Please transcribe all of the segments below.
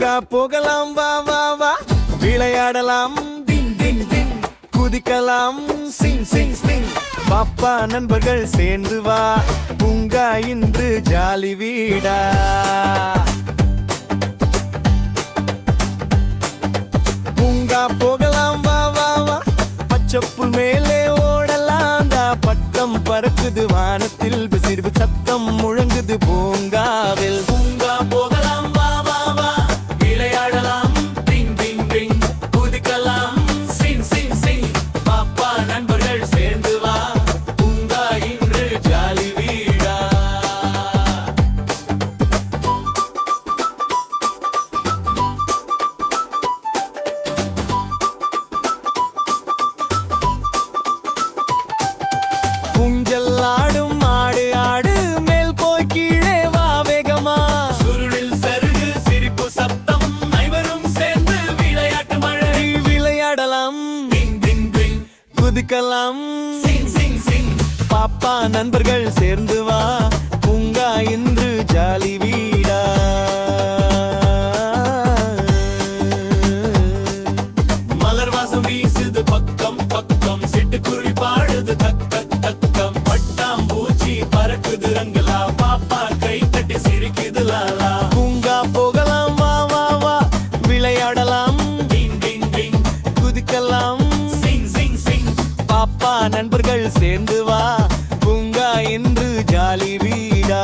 பூங்கா போகலாம் வா வா வா, விளையாடலாம் டிங் டிங் டிங், குதிக்கலாம் சிங் சிங் சிங். பாப்பா நண்பர்கள் சேர்ந்து வா, பூங்கா இன்று ஜாலி வீடா. பூங்கா போகலாம் வா வா வா, பச்சப்புல் மேலே ஓடலாம் தா. பட்டம் பறக்குது வானத்தில், சிறிது சத்தம் முழங்குது பூங்காவில். பூங்கா போகலாம் வா வா வா, விளையாடலாம் டிங் டிங் டிங், குதிக்கலாம் சிங் சிங் சிங். பாப்பா நண்பர்கள் சேர்ந்து வா, பூங்கா இன்று ஜாலி வீடா. ஊஞ்சல் ஆடும் ஆடு ஆடு, மேல் போய் கீழே வா வேகமா. சுருளில் சருகு சிரிப்பு சத்தம், அனைவரும் சேர்ந்து விளையாட்டு மழை. விளையாடலாம் டிங் டிங் டிங், குதிக்கலாம் சிங் சிங் சிங். பாப்பா நண்பர்கள் சேர்ந்து வா, பூங்கா இன்று ஜாலி வீடா. மலர் வாசம் வீசுது பக்கம் பக்கம், சிட்டுக்குருவி பாடுது தக் தக் தக்கம். பட்டாம்பூச்சி பறக்குது ரங்கலா, பாப்பா கை தட்டி சிரிக்குது லாலா. பூங்கா போகலாம் வா வா வா, விளையாடலாம் டிங் டிங் டிங், குதிக்கலாம் சிங் சிங் சிங். பாப்பா நண்பர்கள் சேர்ந்து வா, பூங்கா இன்று ஜாலி வீடா.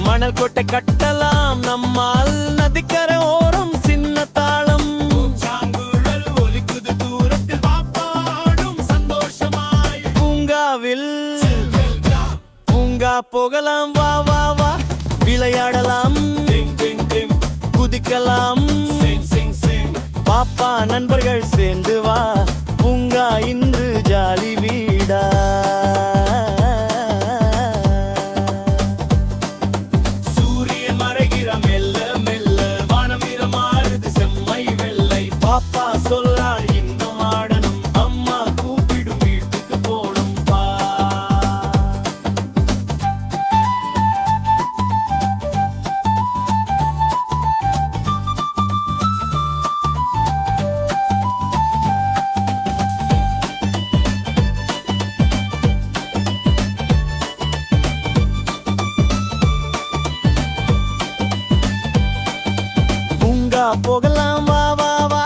மணல் கோட்டை கட்டலாம் நம்மால், நதிக்கரை ஓரம் சின்ன தாளம். சாங்குழல் ஒலிக்குது தூரத்தில், பாப்பாடும் சந்தோஷமாய் பூங்காவில். பூங்கா போகலாம் வா வா வா, விளையாடலாம் டிங் டிங் டிங், குதிக்கலாம் சிங் சிங் சிங். பாப்பா நண்பர்கள் சேர்ந்து வா, பூங்கா இன்று ஜாலி வீடா. பாப்பா சொல்லால் இன்னும் ஆடணும், அம்மா கூப்பிடும் வீட்டுக்கு போடும் பா. பூங்கா போகலாம் வா வா வா,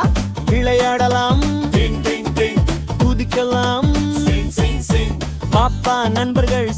விளையாடலாம் டிங் டிங் டிங், குதிக்கலாம் சிங் சிங் சிங். பாப்பா நண்பர்கள்